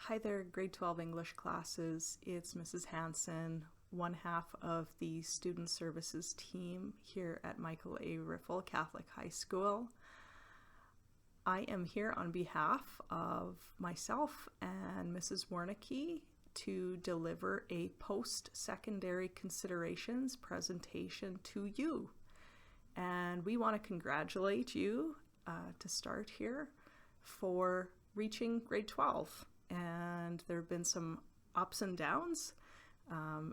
Hi there, grade 12 English classes. It's Mrs. Hanson, one half of the Student Services team here at Michael A. Riffel Catholic High School. I am here on behalf of myself and Mrs. Warnicki to deliver a post-secondary considerations presentation to you. And we want to congratulate you to start here for reaching grade 12. And there have been some ups and downs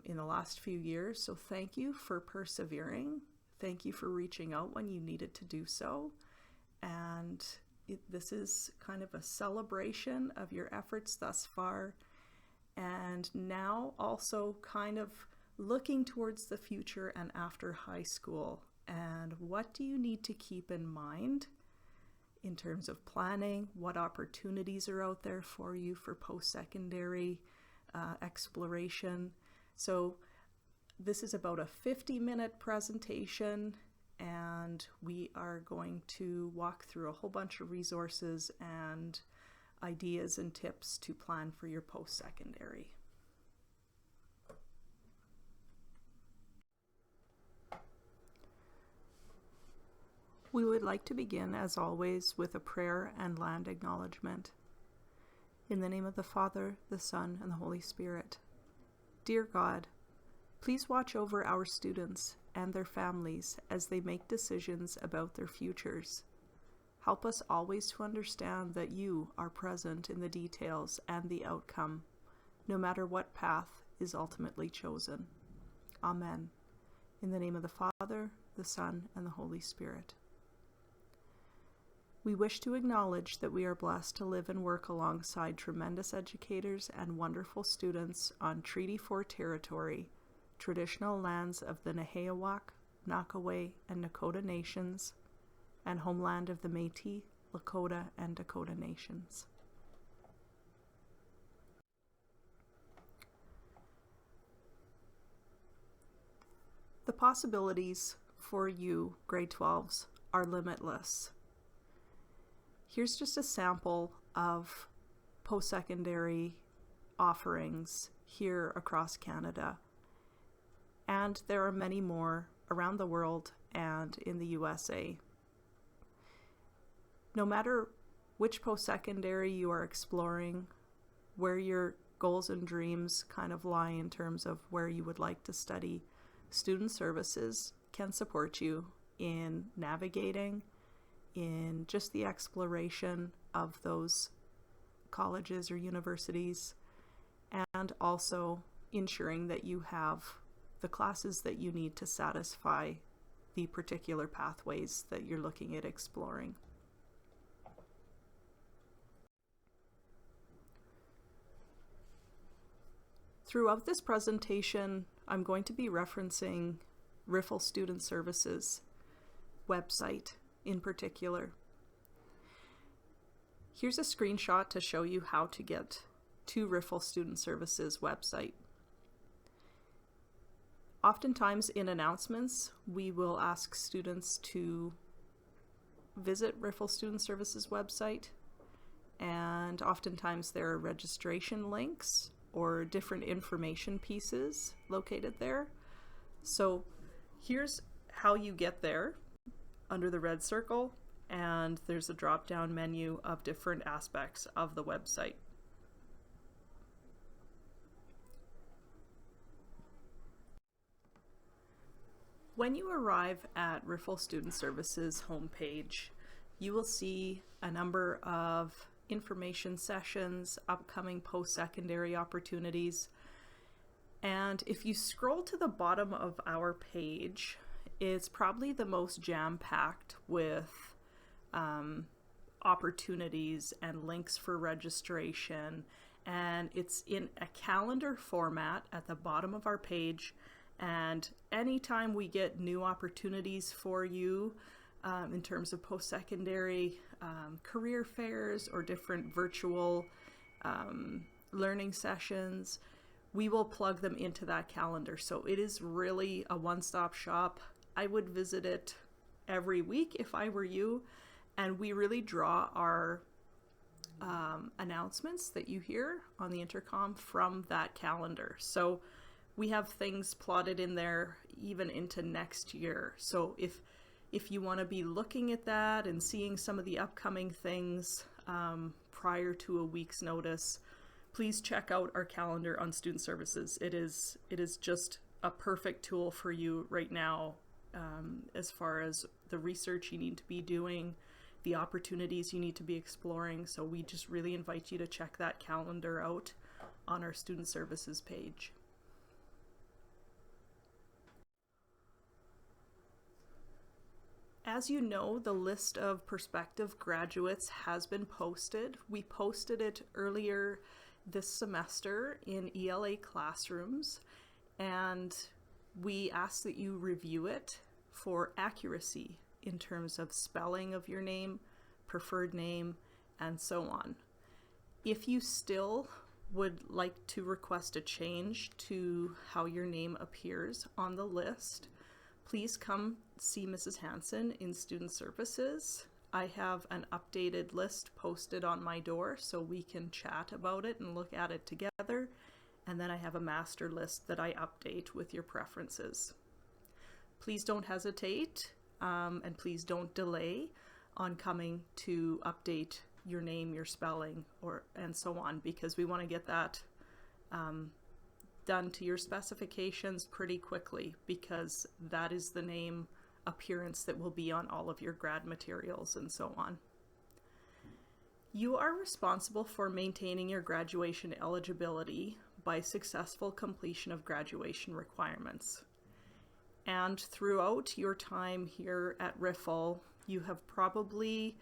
in the last few years, so thank you for persevering. Thank you for reaching out when you needed to do so. And this is kind of a celebration of your efforts thus far, and now also kind of looking towards the future and after high school. And what do you need to keep in mind in terms of planning? What opportunities are out there for you for post-secondary exploration? So this is about a 50-minute presentation, and we are going to walk through a whole bunch of resources and ideas and tips to plan for your post-secondary. We would like to begin, as always, with a prayer and land acknowledgement. In the name of the Father, the Son, and the Holy Spirit. Dear God, please watch over our students and their families as they make decisions about their futures. Help us always to understand that you are present in the details and the outcome, no matter what path is ultimately chosen. Amen. In the name of the Father, the Son, and the Holy Spirit. We wish to acknowledge that we are blessed to live and work alongside tremendous educators and wonderful students on Treaty 4 territory, traditional lands of the Nehiyawak, Nakaway, and Nakota nations, and homeland of the Métis, Lakota, and Dakota nations. The possibilities for you, grade 12s, are limitless. Here's just a sample of post-secondary offerings here across Canada. And there are many more around the world and in the USA. No matter which post-secondary you are exploring, where your goals and dreams kind of lie in terms of where you would like to study, Student Services can support you in navigating, in just the exploration of those colleges or universities, and also ensuring that you have the classes that you need to satisfy the particular pathways that you're looking at exploring. Throughout this presentation, I'm going to be referencing Riffel Student Services website in particular. Here's a screenshot to show you how to get to Riffel Student Services website. Oftentimes in announcements, we will ask students to visit Riffel Student Services website, and oftentimes there are registration links or different information pieces located there. So here's how you get there. Under the red circle, and there's a drop-down menu of different aspects of the website. When you arrive at Riffel Student Services homepage, you will see a number of information sessions, upcoming post-secondary opportunities, and if you scroll to the bottom of our page, it's probably the most jam-packed with opportunities and links for registration, and it's in a calendar format at the bottom of our page. And anytime we get new opportunities for you in terms of post-secondary career fairs or different virtual learning sessions, we will plug them into that calendar. So it is really a one-stop shop. I would visit it every week if I were you, and we really draw our announcements that you hear on the intercom from that calendar. So we have things plotted in there even into next year. So if you want to be looking at that and seeing some of the upcoming things prior to a week's notice, please check out our calendar on Student Services. It is just a perfect tool for you right now as far as the research you need to be doing, the opportunities you need to be exploring. So we just really invite you to check that calendar out on our Student Services page. As you know, the list of prospective graduates has been posted. We posted it earlier this semester in ELA classrooms, and we ask that you review it for accuracy in terms of spelling of your name, preferred name, and so on. If you still would like to request a change to how your name appears on the list, please come see Mrs. Hansen in Student Services. I have an updated list posted on my door so we can chat about it and look at it together. And then I have a master list that I update with your preferences. Please don't hesitate and please don't delay on coming to update your name, your spelling, and so on, because we want to get that done to your specifications pretty quickly, because that is the name appearance that will be on all of your grad materials and so on. You are responsible for maintaining your graduation eligibility by successful completion of graduation requirements. And throughout your time here at Riffel, you have probably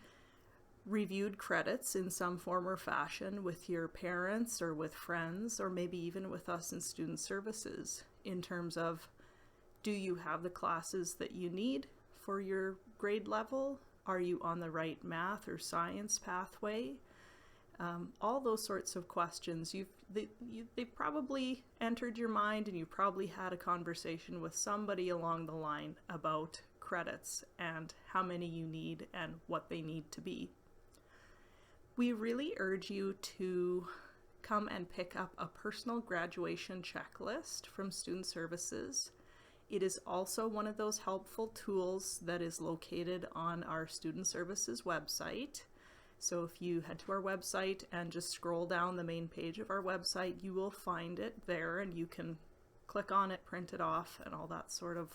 reviewed credits in some form or fashion with your parents or with friends, or maybe even with us in Student Services, in terms of, do you have the classes that you need for your grade level? Are you on the right math or science pathway? All those sorts of questions. They've probably entered your mind, and you probably had a conversation with somebody along the line about credits and how many you need and what they need to be. We really urge you to come and pick up a personal graduation checklist from Student Services. It is also one of those helpful tools that is located on our Student Services website. So if you head to our website and just scroll down the main page of our website, you will find it there, and you can click on it, print it off, and all that sort of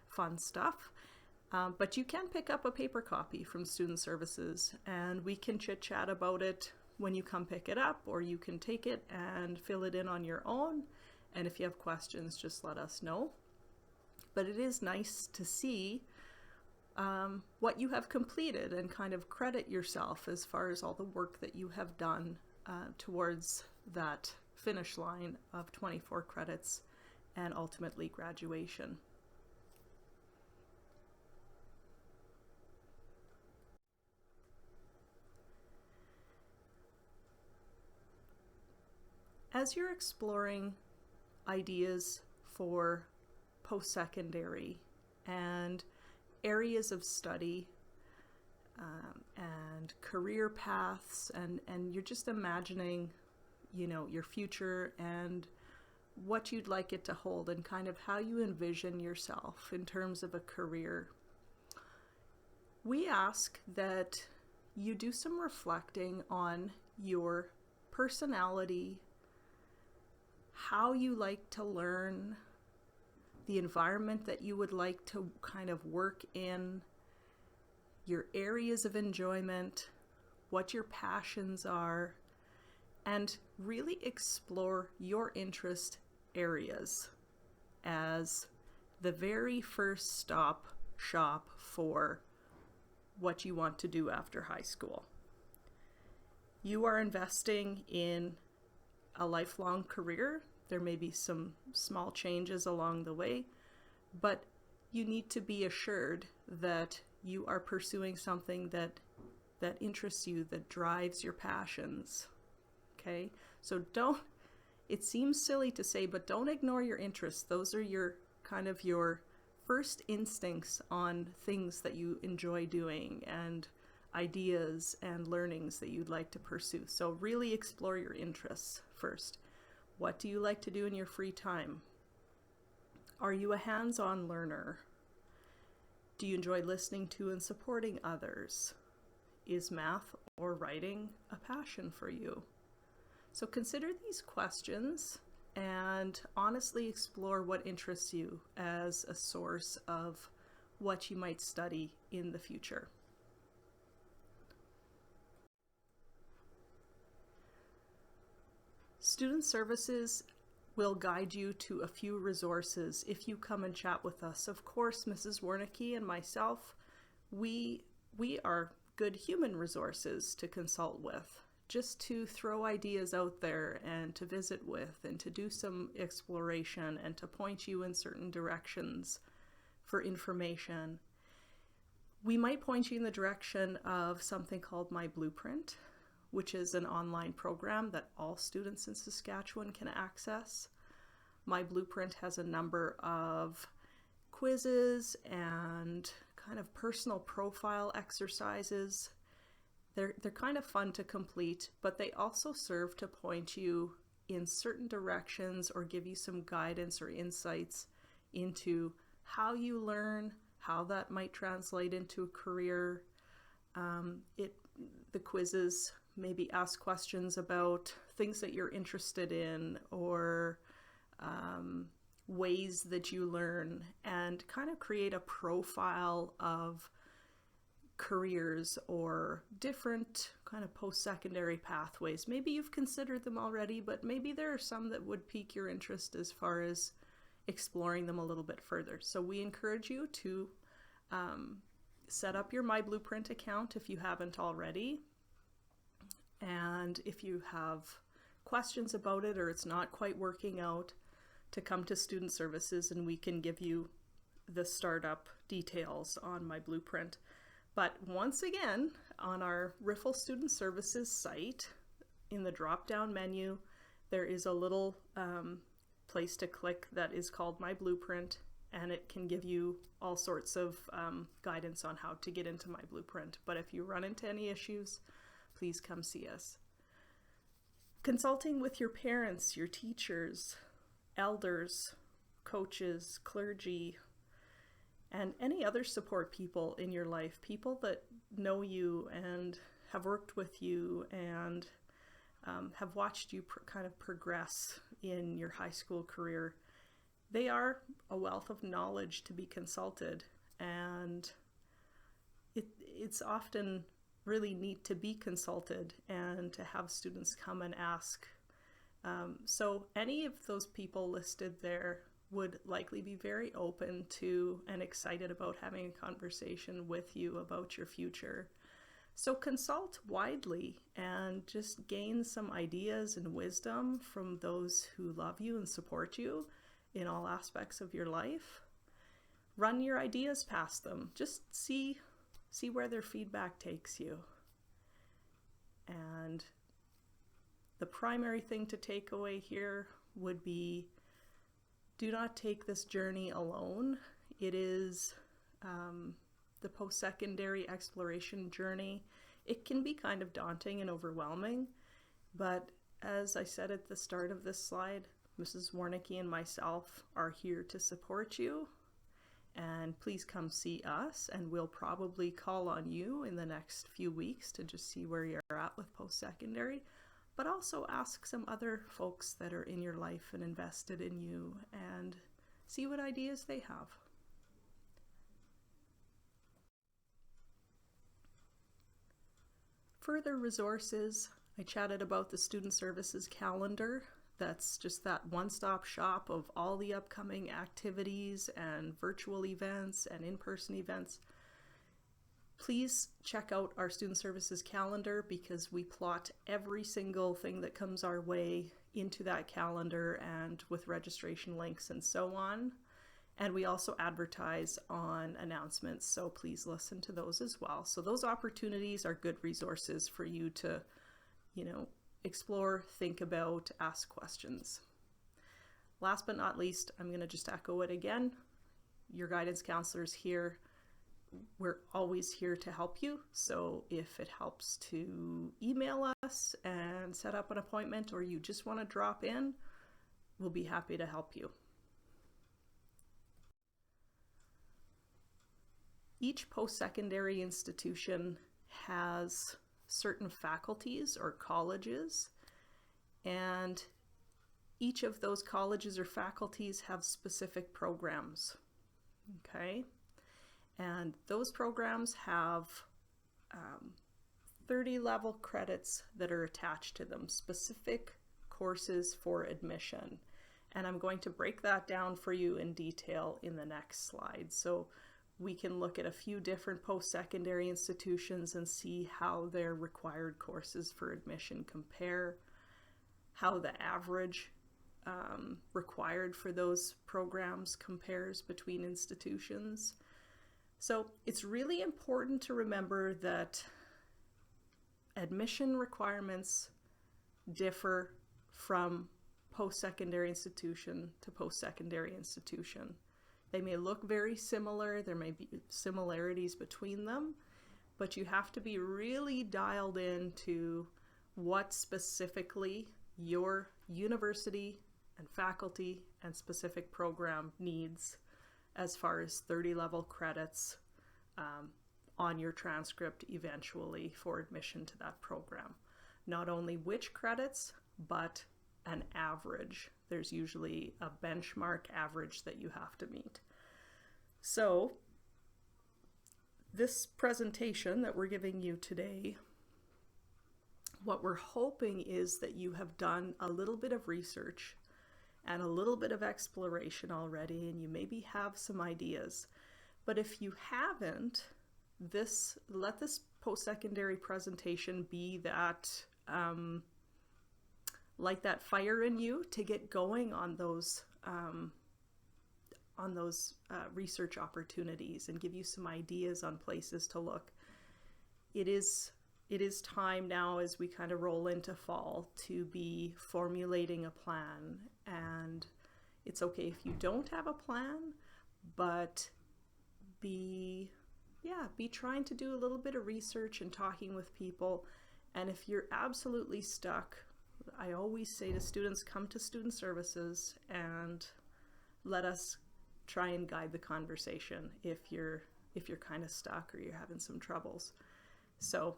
fun stuff. But you can pick up a paper copy from Student Services, and we can chit-chat about it when you come pick it up, or you can take it and fill it in on your own. And if you have questions, just let us know. But it is nice to see what you have completed and kind of credit yourself as far as all the work that you have done towards that finish line of 24 credits and ultimately graduation. As you're exploring ideas for post-secondary and areas of study and career paths, and you're just imagining, your future and what you'd like it to hold and kind of how you envision yourself in terms of a career, we ask that you do some reflecting on your personality, how you like to learn, the environment that you would like to kind of work in, your areas of enjoyment, what your passions are, and really explore your interest areas as the very first shop for what you want to do after high school. You are investing in a lifelong career. There may be some small changes along the way, but you need to be assured that you are pursuing something that interests you, that drives your passions. Okay? So it seems silly to say, but don't ignore your interests. Those are your first instincts on things that you enjoy doing and ideas and learnings that you'd like to pursue. So really explore your interests first. What do you like to do in your free time? Are you a hands-on learner? Do you enjoy listening to and supporting others? Is math or writing a passion for you? So consider these questions and honestly explore what interests you as a source of what you might study in the future. Student Services will guide you to a few resources if you come and chat with us. Of course, Mrs. Warnicki and myself, we are good human resources to consult with, just to throw ideas out there and to visit with and to do some exploration and to point you in certain directions for information. We might point you in the direction of something called My Blueprint, which is an online program that all students in Saskatchewan can access. My Blueprint has a number of quizzes and kind of personal profile exercises. They're kind of fun to complete, but they also serve to point you in certain directions or give you some guidance or insights into how you learn, how that might translate into a career. The quizzes maybe ask questions about things that you're interested in or ways that you learn, and kind of create a profile of careers or different kind of post-secondary pathways. Maybe you've considered them already, but maybe there are some that would pique your interest as far as exploring them a little bit further. So we encourage you to set up your My Blueprint account if you haven't already. And if you have questions about it or it's not quite working out, to come to Student Services and we can give you the startup details on My Blueprint. But once again, on our Riffel Student Services site, in the drop-down menu, there is a little place to click that is called My Blueprint, and it can give you all sorts of guidance on how to get into My Blueprint. But if you run into any issues, please come see us. Consulting with your parents, your teachers, elders, coaches, clergy, and any other support people in your life, people that know you and have worked with you and have watched you kind of progress in your high school career. They are a wealth of knowledge to be consulted, and it's often really neat to be consulted and to have students come and ask. So any of those people listed there would likely be very open to and excited about having a conversation with you about your future. So consult widely and just gain some ideas and wisdom from those who love you and support you in all aspects of your life. Run your ideas past them. Just see where their feedback takes you. And the primary thing to take away here would be, do not take this journey alone. It is the post-secondary exploration journey. It can be kind of daunting and overwhelming, but as I said at the start of this slide, Mrs. Warnicki and myself are here to support you, and please come see us, and we'll probably call on you in the next few weeks to just see where you're at with post-secondary, but also ask some other folks that are in your life and invested in you and see what ideas they have. Further resources, I chatted about the Student Services calendar. That's just that one-stop shop of all the upcoming activities and virtual events and in-person events. Please check out our Student Services calendar, because we plot every single thing that comes our way into that calendar and with registration links and so on. And we also advertise on announcements, so please listen to those as well. So those opportunities are good resources for you to, explore, think about, ask questions. Last but not least, I'm going to just echo it again. Your guidance counselors here we're always here to help you. So if it helps to email us and set up an appointment, or you just want to drop in, we'll be happy to help you. Each post-secondary institution has certain faculties or colleges, and each of those colleges or faculties have specific programs. Okay, and those programs have 30 level credits that are attached to them, specific courses for admission. And I'm going to break that down for you in detail in the next slide. So we can look at a few different post-secondary institutions and see how their required courses for admission compare, how the average required for those programs compares between institutions. So it's really important to remember that admission requirements differ from post-secondary institution to post-secondary institution. They may look very similar, there may be similarities between them, but you have to be really dialed into what specifically your university and faculty and specific program needs as far as 30 level credits on your transcript eventually for admission to that program. Not only which credits, but an average. There's usually a benchmark average that you have to meet. So this presentation that we're giving you today, what we're hoping is that you have done a little bit of research and a little bit of exploration already, and you maybe have some ideas. But if you haven't, let this post-secondary presentation be that light that fire in you to get going on those research opportunities and give you some ideas on places to look. It is time now, as we kind of roll into fall, to be formulating a plan. And it's okay if you don't have a plan, but be trying to do a little bit of research and talking with people. And if you're absolutely stuck, I always say to students, come to student services and let us try and guide the conversation if you're kind of stuck or you're having some troubles. So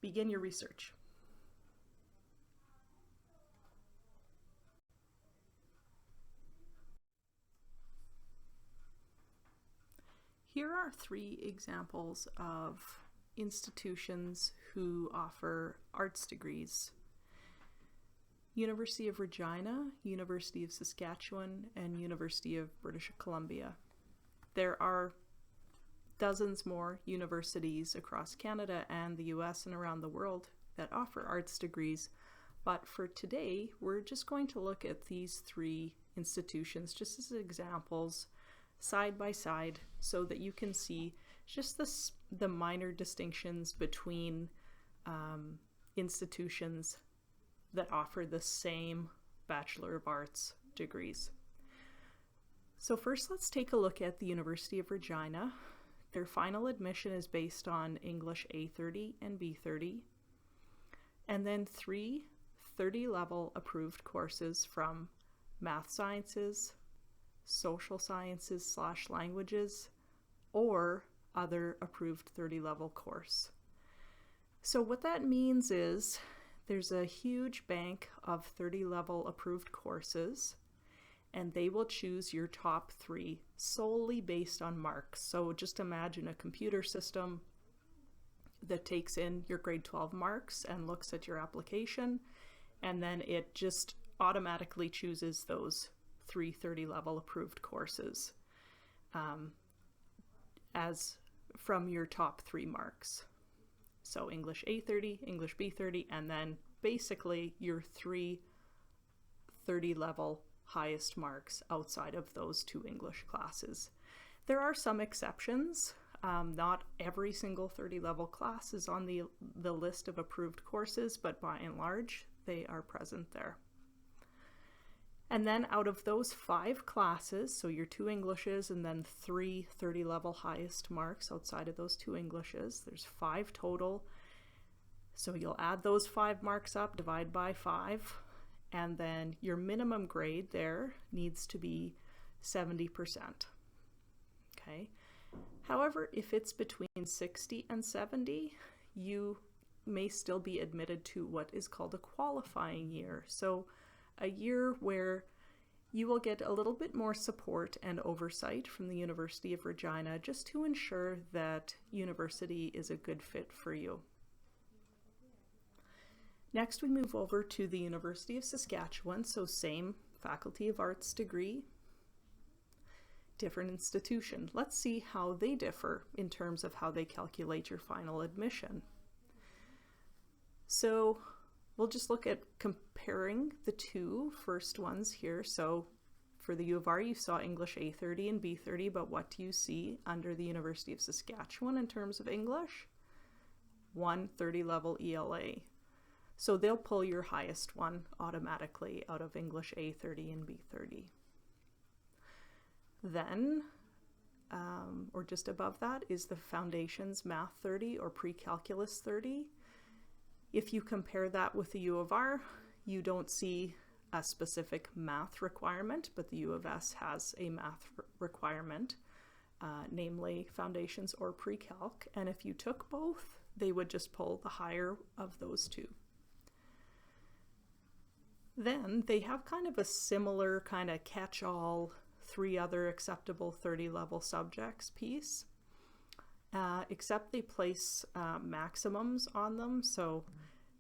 begin your research. Here are 3 examples of institutions who offer arts degrees: University of Regina, University of Saskatchewan, and University of British Columbia. There are dozens more universities across Canada and the US and around the world that offer arts degrees, but for today we're just going to look at these 3 institutions just as examples side by side so that you can see just the minor distinctions between institutions that offer the same Bachelor of Arts degrees. So first, let's take a look at the University of Regina. Their final admission is based on English A30 and B30, and then 3 30-level approved courses from Math Sciences, Social Sciences / Languages, or other approved 30-level course. So what that means is there's a huge bank of 30-level approved courses, and they will choose your top 3 solely based on marks. So just imagine a computer system that takes in your grade 12 marks and looks at your application, and then it just automatically chooses those 3 30-level approved courses as from your top 3 marks. So English A30, English B30, and then basically your 3 30-level highest marks outside of those 2 English classes. There are some exceptions. Not every single 30-level class is on the list of approved courses, but by and large, they are present there. And then out of those 5 classes, so your 2 Englishes and then 3 30-level highest marks outside of those 2 Englishes, there's 5 total. So you'll add those 5 marks up, divide by 5, and then your minimum grade there needs to be 70%. Okay. However, if it's between 60 and 70, you may still be admitted to what is called a qualifying year. So a year where you will get a little bit more support and oversight from the University of Regina just to ensure that university is a good fit for you. Next, we move over to the University of Saskatchewan, so same Faculty of Arts degree, different institution. Let's see how they differ in terms of how they calculate your final admission. So we'll just look at comparing the 2 first ones here. So for the U of R, you saw English A30 and B30, but what do you see under the University of Saskatchewan in terms of English? 1 30-level ELA. So they'll pull your highest one automatically out of English A30 and B30. Then, or just above that, is the Foundations Math 30 or Pre-Calculus 30. If you compare that with the U of R, you don't see a specific math requirement, but the U of S has a math requirement, namely Foundations or Pre-Calc. And if you took both, they would just pull the higher of those 2. Then they have kind of a similar kind of catch-all 3 other acceptable 30-level subjects piece, except they place maximums on them. So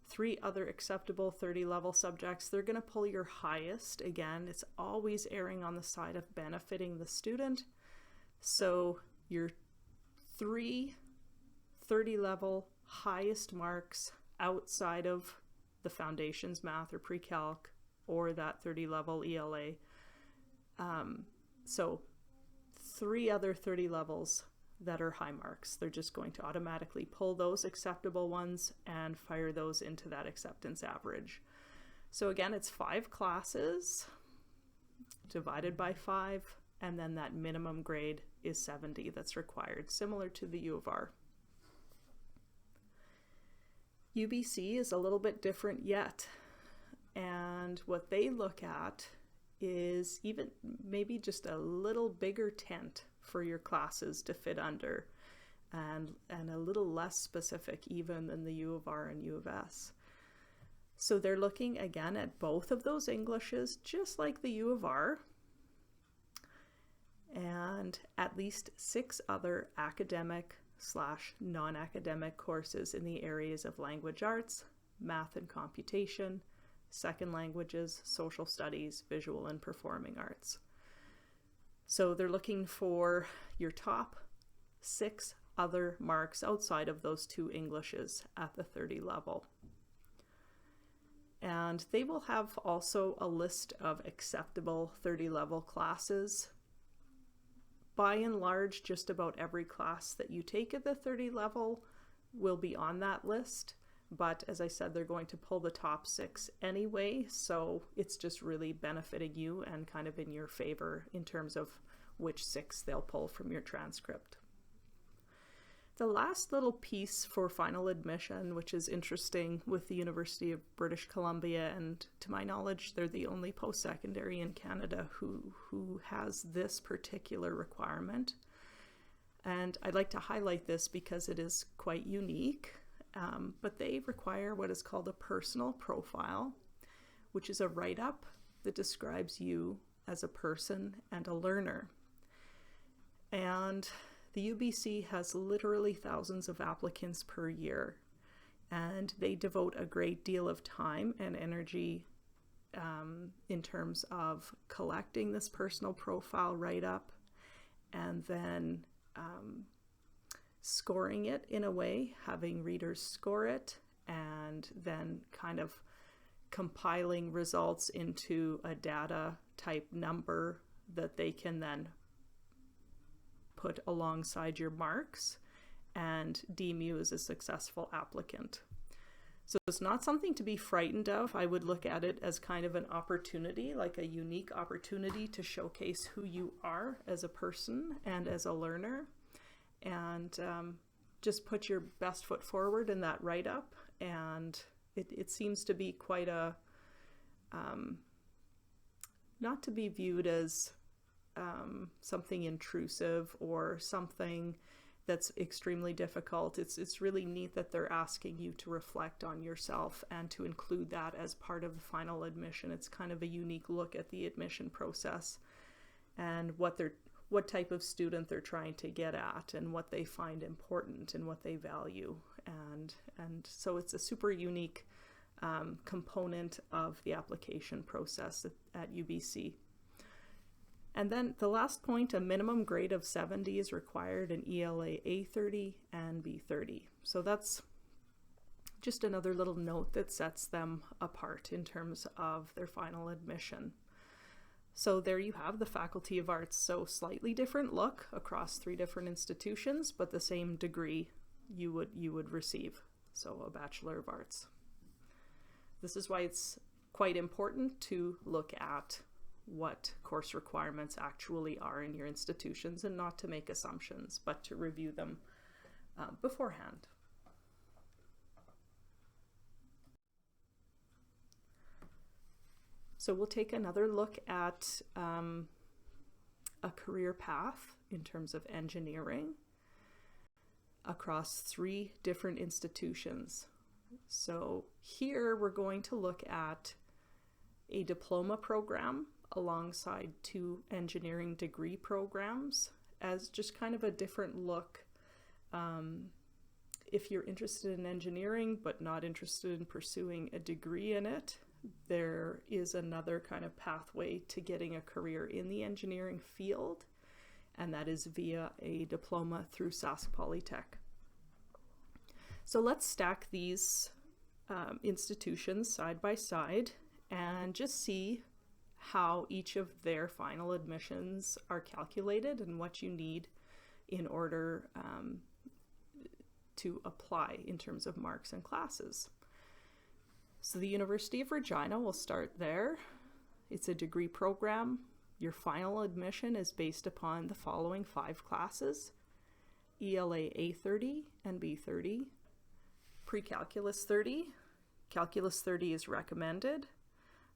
3 other acceptable 30-level subjects, they're going to pull your highest. Again, it's always erring on the side of benefiting the student. So your 3 30-level highest marks outside of the Foundations Math or Pre-Calc or that 30-level ELA. So 3 other 30 levels that are high marks. They're just going to automatically pull those acceptable ones and fire those into that acceptance average. So again, it's 5 classes divided by 5, and then that minimum grade is 70 that's required, similar to the U of R. UBC is a little bit different yet, and what they look at is even maybe just a little bigger tent for your classes to fit under, and a little less specific even than the U of R and U of S. So they're looking again at both of those Englishes, just like the U of R, and at least 6 other academic/non-academic courses in the areas of language arts, math and computation, second languages, social studies, visual and performing arts. So they're looking for your top 6 other marks outside of those 2 Englishes at the 30 level. And they will have also a list of acceptable 30 level classes. By and large, just about every class that you take at the 30 level will be on that list. But as I said, they're going to pull the top 6 anyway, so it's just really benefiting you and kind of in your favor in terms of which 6 they'll pull from your transcript. The last little piece for final admission, which is interesting with the University of British Columbia, and to my knowledge, they're the only post-secondary in Canada who has this particular requirement. And I'd like to highlight this because it is quite unique. But they require what is called a personal profile, which is a write-up that describes you as a person and a learner. And the UBC has literally thousands of applicants per year, and they devote a great deal of time and energy in terms of collecting this personal profile write-up and then scoring it in a way, having readers score it, and then kind of compiling results into a data type number that they can then put alongside your marks and deem you as a successful applicant. So it's not something to be frightened of. I would look at it as kind of an opportunity, like a unique opportunity to showcase who you are as a person and as a learner, and just put your best foot forward in that write-up. And it seems to be quite a, not to be viewed as something intrusive or something that's extremely difficult. It's really neat that they're asking you to reflect on yourself and to include that as part of the final admission. It's kind of a unique look at the admission process and what type of student they're trying to get at and what they find important and what they value. And so it's a super unique component of the application process at UBC. And then the last point, a minimum grade of 70 is required in ELA A30 and B30. So that's just another little note that sets them apart in terms of their final admission. So there you have the Faculty of Arts. So slightly different look across 3 different institutions, but the same degree you would receive. So a Bachelor of Arts. This is why it's quite important to look at what course requirements actually are in your institutions and not to make assumptions, but to review them beforehand. So we'll take another look at a career path in terms of engineering across 3 different institutions. So here we're going to look at a diploma program alongside 2 engineering degree programs as just kind of a different look. If you're interested in engineering but not interested in pursuing a degree in it, there is another kind of pathway to getting a career in the engineering field, and that is via a diploma through SAS Polytechnic. So let's stack these institutions side by side and just see how each of their final admissions are calculated and what you need in order to apply in terms of marks and classes. So the University of Regina, will start there. It's a degree program. Your final admission is based upon the following 5 classes: ELA A30 and B30, Pre-Calculus 30. Calculus 30 is recommended,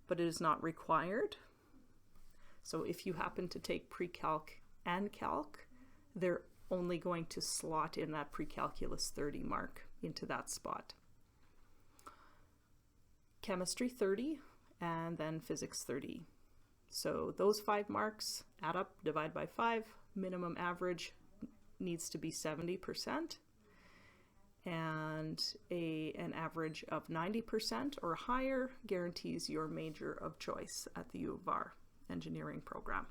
but it is not required. So if you happen to take pre-calc and calc, they're only going to slot in that pre-calculus 30 mark into that spot. Chemistry 30, and then physics 30. So those 5 marks add up, divide by 5, minimum average needs to be 70%, and an average of 90% or higher guarantees your major of choice at the U of R engineering program.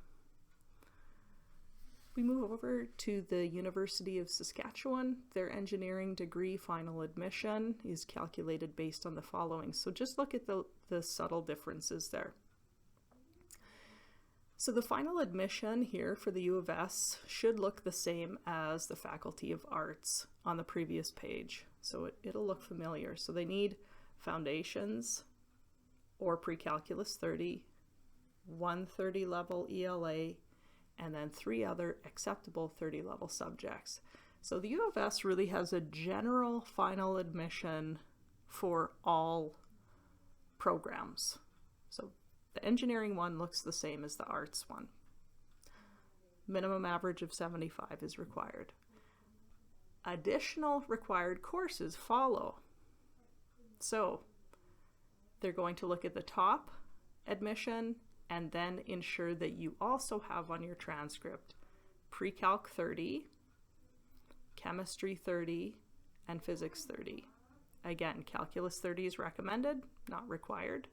We move over to the University of Saskatchewan. Their engineering degree final admission is calculated based on the following. So just look at the subtle differences there. So the final admission here for the U of S should look the same as the Faculty of Arts on the previous page. So it'll look familiar. So they need foundations or pre-calculus 30, 130 level ELA, and then 3 other acceptable 30 level subjects. So the U of S really has a general final admission for all programs. So the engineering one looks the same as the arts one. Minimum average of 75 is required. Additional required courses follow. So they're going to look at the top admission and then ensure that you also have on your transcript Pre-Calc 30, Chemistry 30, and Physics 30. Again, Calculus 30 is recommended, not required.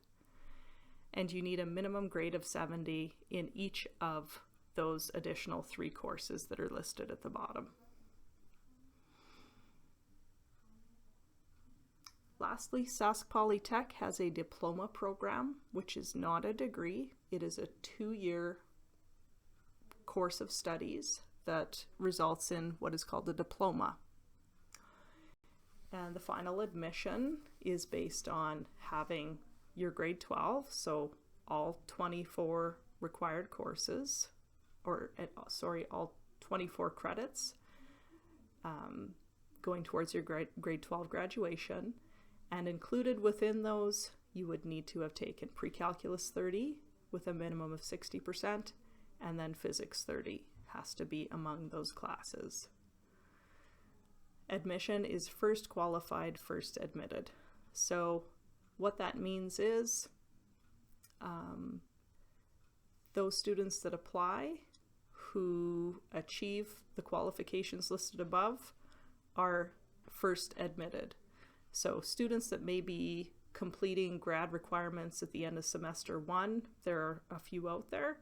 And you need a minimum grade of 70 in each of those additional 3 courses that are listed at the bottom. Lastly, SAS Polytechnic has a diploma program, which is not a degree. It is a 2-year course of studies that results in what is called a diploma. And the final admission is based on having your grade 12, so all 24 required courses, all 24 credits going towards your grade 12 graduation. And included within those, you would need to have taken pre-calculus 30 with a minimum of 60%, and then physics 30 has to be among those classes. Admission is first qualified, first admitted. So what that means is those students that apply who achieve the qualifications listed above are first admitted. So students that may be completing grad requirements at the end of semester 1, there are a few out there.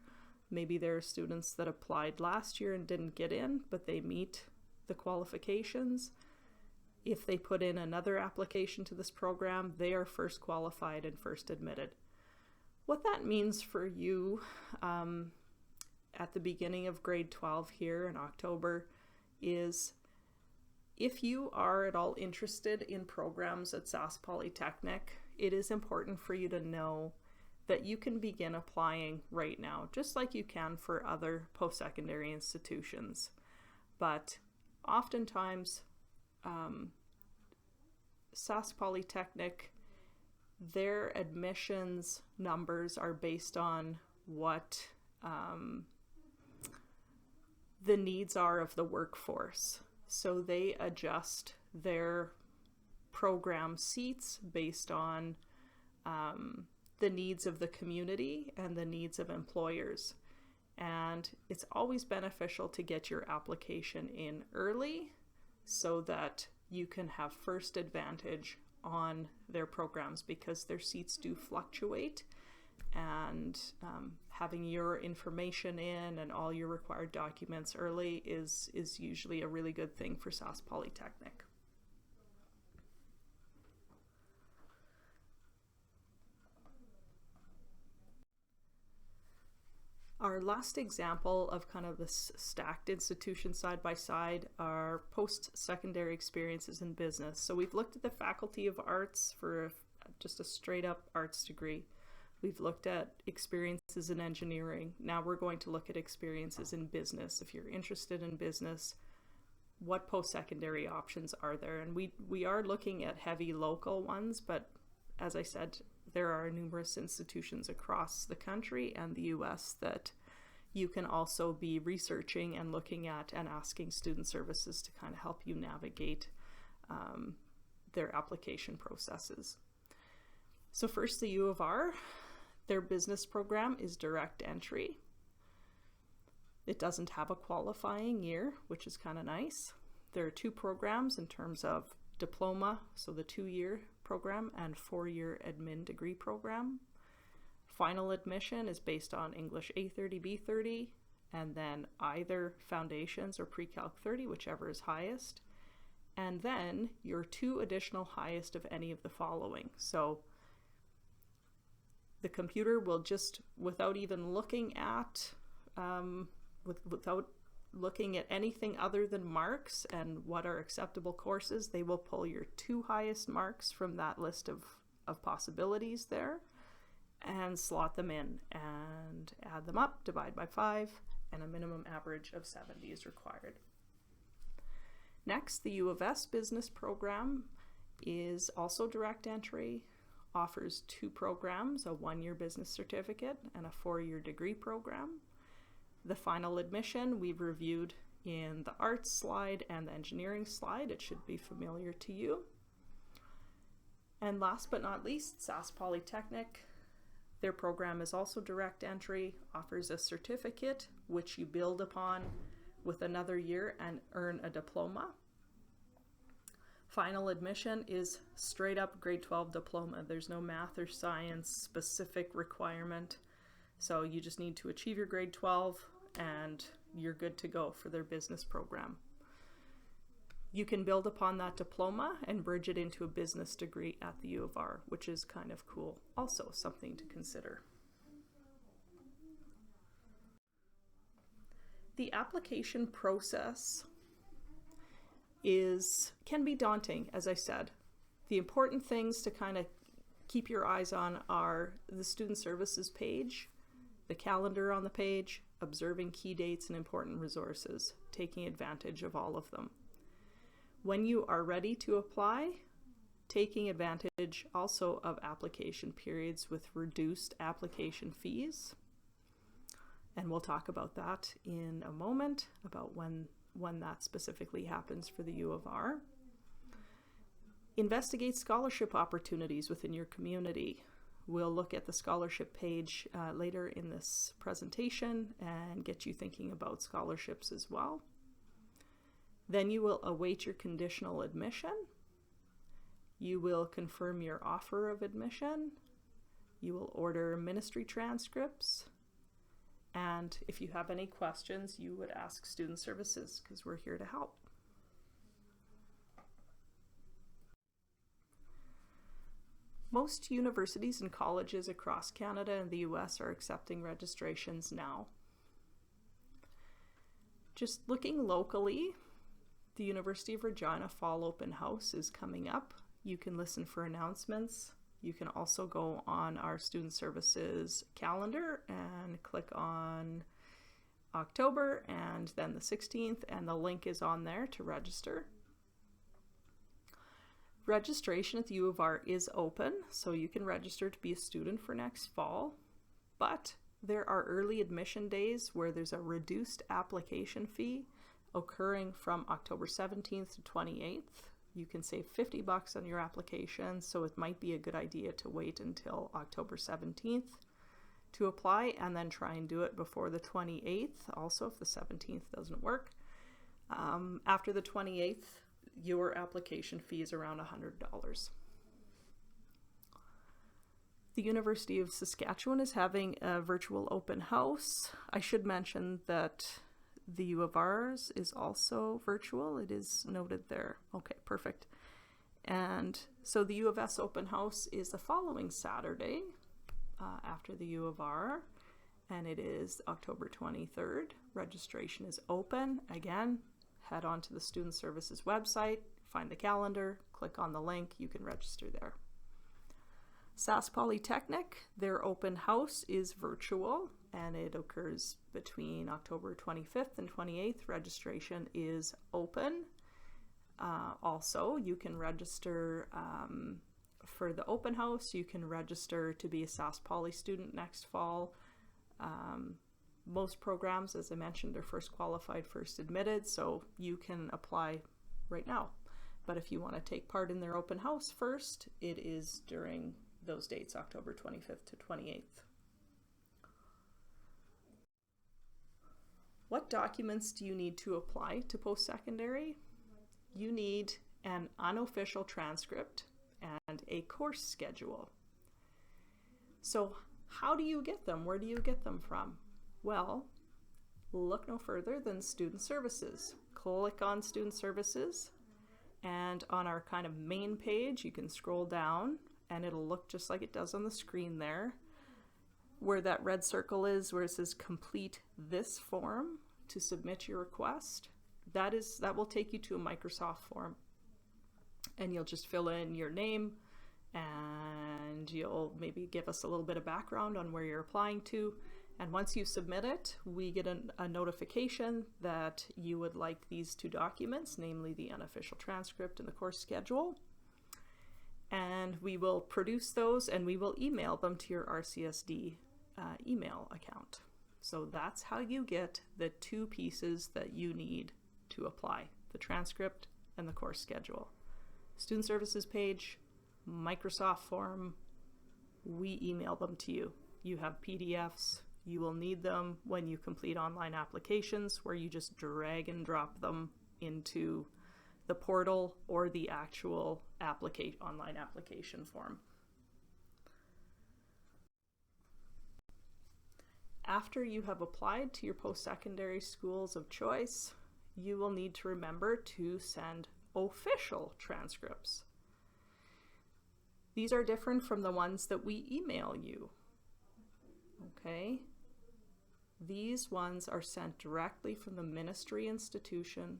Maybe there are students that applied last year and didn't get in, but they meet the qualifications. If they put in another application to this program, they are first qualified and first admitted. What that means for you at the beginning of grade 12 here in October is if you are at all interested in programs at SAS Polytechnic, it is important for you to know that you can begin applying right now, just like you can for other post-secondary institutions. But oftentimes, SAS Polytechnic, their admissions numbers are based on what the needs are of the workforce. So they adjust their program seats based on the needs of the community and the needs of employers. And it's always beneficial to get your application in early so that you can have first advantage on their programs, because their seats do fluctuate, and having your information in and all your required documents early is usually a really good thing for SAS Polytechnic. Our last example of kind of this stacked institution side by side are post-secondary experiences in business. So we've looked at the Faculty of Arts for just a straight up arts degree. We've looked at experiences in engineering. Now we're going to look at experiences in business. If you're interested in business, what post-secondary options are there? And we are looking at heavy local ones, but as I said, there are numerous institutions across the country and the US that you can also be researching and looking at and asking student services to kind of help you navigate their application processes. So first, the U of R, their business program is direct entry. It doesn't have a qualifying year, which is kind of nice. There are two programs in terms of diploma, so the 2-year program, and 4-year admin degree program. Final admission is based on English A30, B30, and then either foundations or pre-calc 30, whichever is highest. And then your 2 additional highest of any of the following. So the computer will just, without even looking at, without looking at anything other than marks and what are acceptable courses, they will pull your 2 highest marks from that list of possibilities there and slot them in and add them up, divide by 5, and a minimum average of 70 is required. Next, the U of S business program is also direct entry, offers 2 programs, a 1-year business certificate and a 4-year degree program. The final admission we've reviewed in the arts slide and the engineering slide. It should be familiar to you. And last but not least, SAS Polytechnic. Their program is also direct entry, offers a certificate which you build upon with another year and earn a diploma. Final admission is straight up grade 12 diploma. There's no math or science specific requirement. So you just need to achieve your grade 12 and you're good to go for their business program. You can build upon that diploma and bridge it into a business degree at the U of R, which is kind of cool. Also something to consider. The application process can be daunting, as I said. The important things to kind of keep your eyes on are the student services page, the calendar on the page, observing key dates and important resources, taking advantage of all of them. When you are ready to apply, taking advantage also of application periods with reduced application fees. And we'll talk about that in a moment, about when that specifically happens for the U of R. Investigate scholarship opportunities within your community. We'll look at the scholarship page later in this presentation and get you thinking about scholarships as well. Then you will await your conditional admission. You will confirm your offer of admission. You will order ministry transcripts. And if you have any questions, you would ask Student Services, because we're here to help. Most universities and colleges across Canada and the US are accepting registrations now. Just looking locally, the University of Regina Fall Open House is coming up. You can listen for announcements. You can also go on our Student Services calendar and click on October and then the 16th, and the link is on there to register. Registration at the U of R is open, so you can register to be a student for next fall, but there are early admission days where there's a reduced application fee occurring from October 17th to 28th. You can save $50 on your application, so it might be a good idea to wait until October 17th to apply and then try and do it before the 28th, also if the 17th doesn't work. After the 28th, your application fee is around $100. The University of Saskatchewan is having a virtual open house. I should mention that the U of R's is also virtual. It is noted there. Okay, perfect. And so the U of S open house is the following Saturday after the U of R, and it is October 23rd. Registration is open. Again, head on to the Student Services website, find the calendar, click on the link, you can register there. SAS Polytechnic, their open house is virtual and it occurs between October 25th and 28th. Registration is open. Also, you can register for the open house. You can register to be a SAS Poly student next fall. Most programs, as I mentioned, are first qualified, first admitted, so you can apply right now. But if you want to take part in their open house first, it is during those dates, October 25th to 28th. What documents do you need to apply to post-secondary? You need an unofficial transcript and a course schedule. So how do you get them? Where do you get them from? Well, look no further than Student Services. Click on Student Services, and on our kind of main page, you can scroll down and it'll look just like it does on the screen there. Where that red circle is, where it says complete this form to submit your request, that will take you to a Microsoft form. And you'll just fill in your name and you'll maybe give us a little bit of background on where you're applying to. And once you submit it, we get a notification that you would like these two documents, namely the unofficial transcript and the course schedule. And we will produce those and we will email them to your RCSD email account. So that's how you get the two pieces that you need to apply, the transcript and the course schedule. Student Services page, Microsoft form, we email them to you. You have PDFs. You will need them when you complete online applications, where you just drag and drop them into the portal or the actual online application form. After you have applied to your post-secondary schools of choice, you will need to remember to send official transcripts. These are different from the ones that we email you. Okay? These ones are sent directly from the ministry institution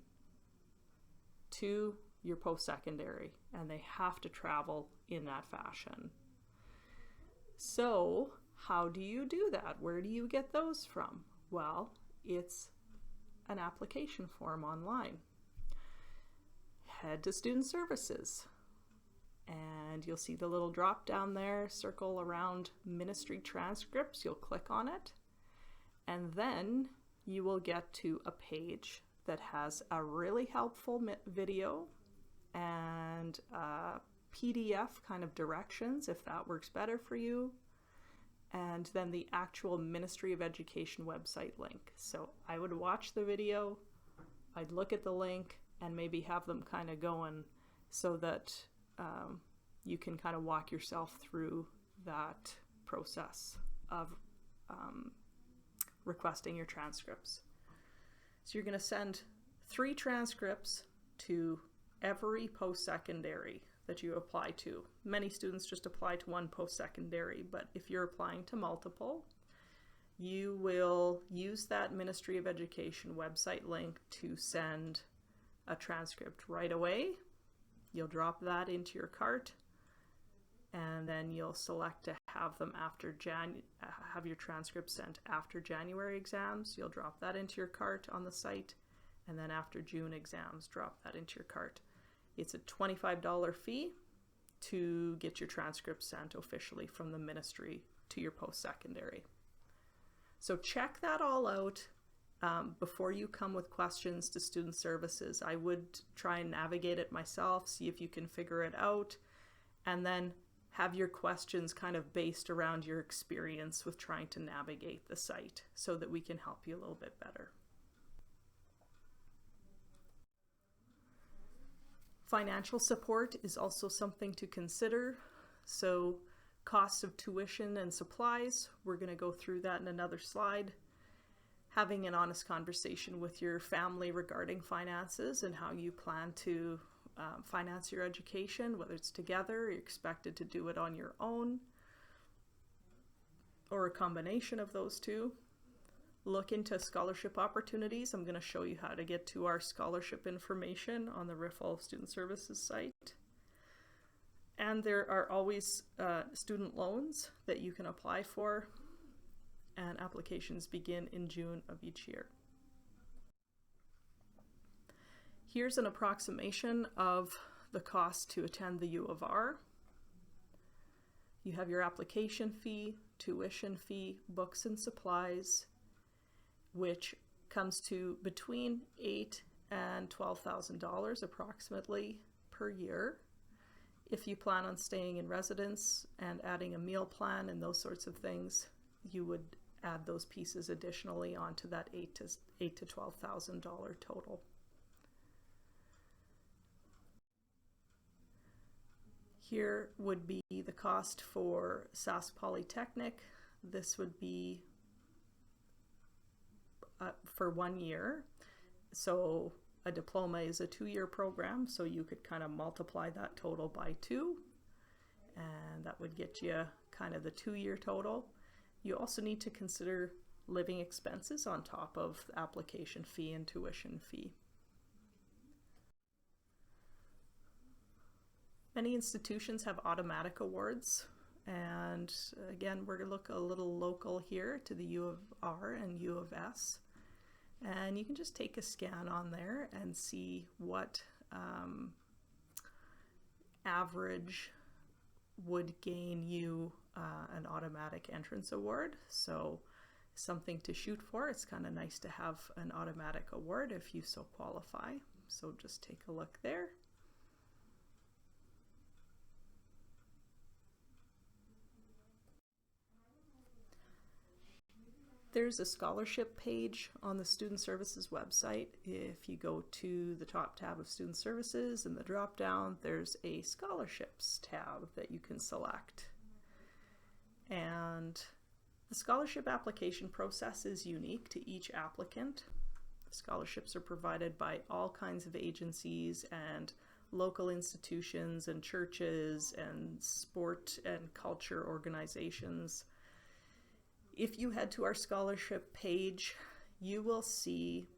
to your post-secondary, and they have to travel in that fashion. So how do you do that? Where do you get those from? Well, it's an application form online. Head to Student Services, and you'll see the little drop down there, circle around Ministry Transcripts. You'll click on it, and then you will get to a page that has a really helpful video and a PDF kind of directions, if that works better for you, and then the actual Ministry of Education website link. So I would watch the video, I'd look at the link, and maybe have them kind of going so that you can kind of walk yourself through that process of requesting your transcripts. So you're going to send 3 transcripts to every post-secondary that you apply to. Many students just apply to one post-secondary, but if you're applying to multiple, you will use that Ministry of Education website link to send a transcript right away. You'll drop that into your cart, and then you'll select to have them have your transcript sent after January exams. You'll drop that into your cart on the site, and then after June exams, drop that into your cart. It's a $25 fee to get your transcript sent officially from the ministry to your post-secondary. So check that all out before you come with questions to Student Services. I would try and navigate it myself, see if you can figure it out, and then have your questions kind of based around your experience with trying to navigate the site so that we can help you a little bit better. Financial support is also something to consider. So costs of tuition and supplies, we're going to go through that in another slide. Having an honest conversation with your family regarding finances and how you plan to finance your education, whether it's together, you're expected to do it on your own, or a combination of those two. Look into scholarship opportunities. I'm going to show you how to get to our scholarship information on the Riffel Student Services site. And there are always student loans that you can apply for, and applications begin in June of each year. Here's an approximation of the cost to attend the U of R. You have your application fee, tuition fee, books and supplies, which comes to between $8,000 and $12,000 approximately per year. If you plan on staying in residence and adding a meal plan and those sorts of things, you would add those pieces additionally onto that $8,000 to $12,000 total. Here would be the cost for SAS Polytechnic. This would be for 1 year. So a diploma is a 2-year program, so you could kind of multiply that total by 2, and that would get you kind of the 2-year total. You also need to consider living expenses on top of the application fee and tuition fee. Many institutions have automatic awards, and again, we're going to look a little local here to the U of R and U of S. And you can just take a scan on there and see what average would gain you an automatic entrance award. So something to shoot for. It's kind of nice to have an automatic award if you so qualify. So just take a look there. There's a scholarship page on the Student Services website. If you go to the top tab of Student Services and the drop down, there's a scholarships tab that you can select. And the scholarship application process is unique to each applicant. Scholarships are provided by all kinds of agencies and local institutions and churches and sport and culture organizations. If you head to our scholarship page, you will see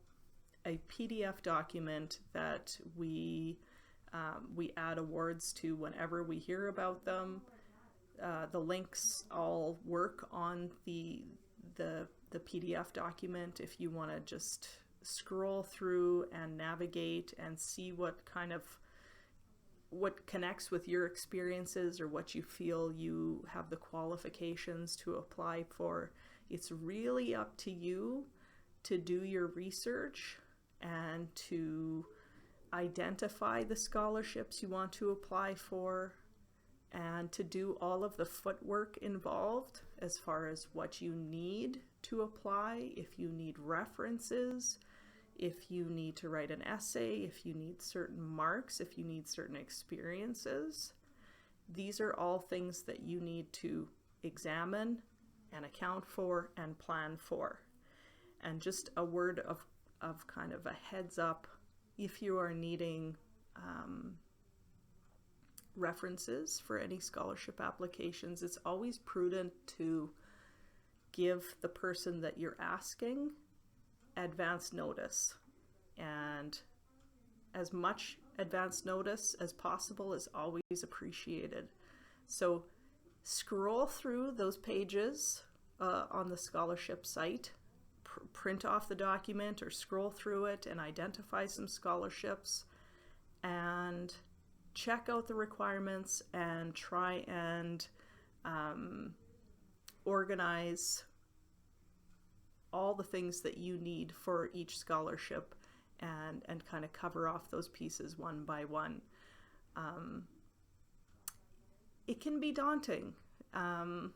a PDF document that we add awards to whenever we hear about them. The links all work on the PDF document if you want to just scroll through and navigate and see what connects with your experiences or what you feel you have the qualifications to apply for. It's really up to you to do your research and to identify the scholarships you want to apply for and to do all of the footwork involved as far as what you need to apply, if you need references, if you need to write an essay, if you need certain marks, if you need certain experiences. These are all things that you need to examine and account for and plan for. And just a word of kind of a heads up, if you are needing references for any scholarship applications, it's always prudent to give the person that you're asking advance notice, and as much advance notice as possible is always appreciated. So scroll through those pages on the scholarship site, print off the document or scroll through it and identify some scholarships and check out the requirements and try and organize all the things that you need for each scholarship and kind of cover off those pieces one by one. It can be daunting, and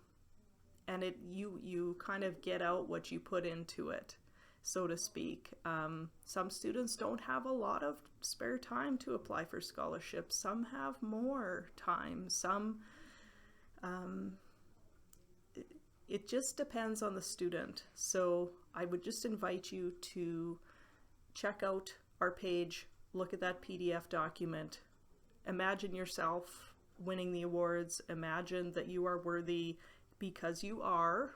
you kind of get out what you put into it, so to speak. Some students don't have a lot of spare time to apply for scholarships. Some have more time. Some it just depends on the student. So I would just invite you to check out our page, look at that PDF document, imagine yourself winning the awards, imagine that you are worthy because you are,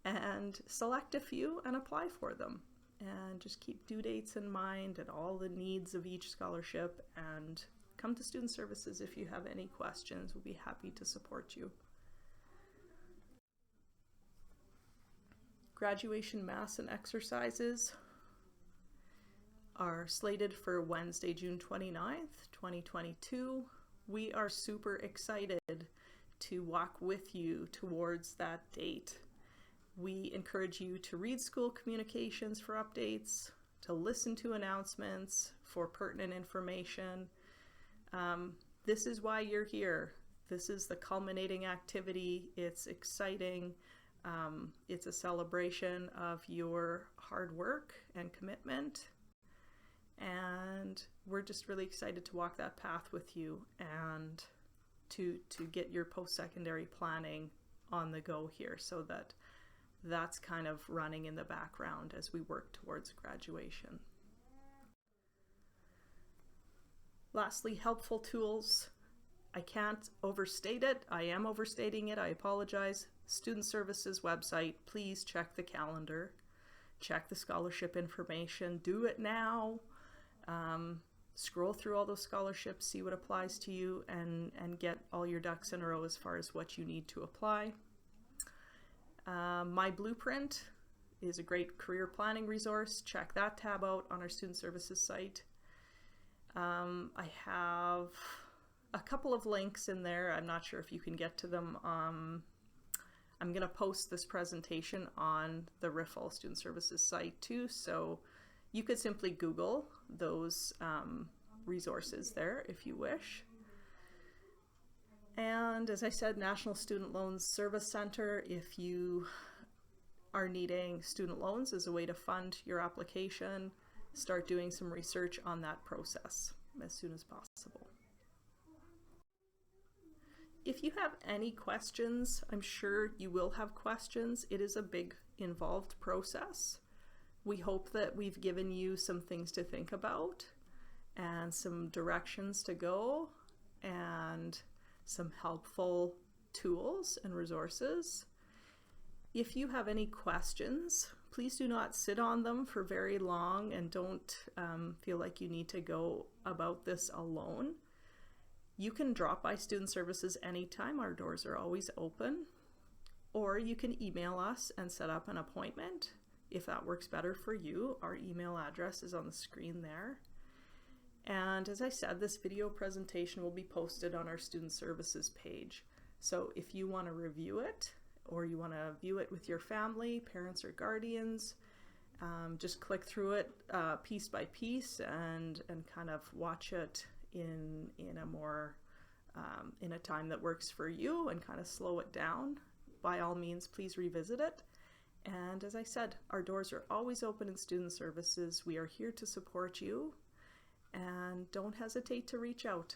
and select a few and apply for them. And just keep due dates in mind and all the needs of each scholarship, and come to Student Services if you have any questions. We'll be happy to support you. Graduation mass and exercises are slated for Wednesday, June 29th, 2022. We are super excited to walk with you towards that date. We encourage you to read school communications for updates, to listen to announcements for pertinent information. This is why you're here. This is the culminating activity. It's exciting. It's a celebration of your hard work and commitment, and we're just really excited to walk that path with you and to get your post-secondary planning on the go here, so that that's kind of running in the background as we work towards graduation. Lastly, helpful tools. I can't overstate it. I am overstating it. I apologize. Student Services website, please check the calendar, check the scholarship information, do it now. Scroll through all those scholarships, see what applies to you, and get all your ducks in a row as far as what you need to apply. My Blueprint is a great career planning resource. Check that tab out on our Student Services site. I have a couple of links in there. I'm not sure if you can get to them. I'm going to post this presentation on the Riffel Student Services site too, so you could simply Google those resources there if you wish. And as I said, National Student Loans Service Center, if you are needing student loans as a way to fund your application, start doing some research on that process as soon as possible. If you have any questions, I'm sure you will have questions. It is a big, involved process. We hope that we've given you some things to think about and some directions to go and some helpful tools and resources. If you have any questions, please do not sit on them for very long and don't feel like you need to go about this alone. You can drop by Student Services anytime. Our doors are always open. Or you can email us and set up an appointment if that works better for you. Our email address is on the screen there. And as I said, this video presentation will be posted on our Student Services page. So if you want to review it, or you want to view it with your family, parents or guardians, just click through it piece by piece and kind of watch it in a more in a time that works for you, and kind of slow it down. By all means, please revisit it. And as I said, our doors are always open in Student Services. We are here to support you, and don't hesitate to reach out.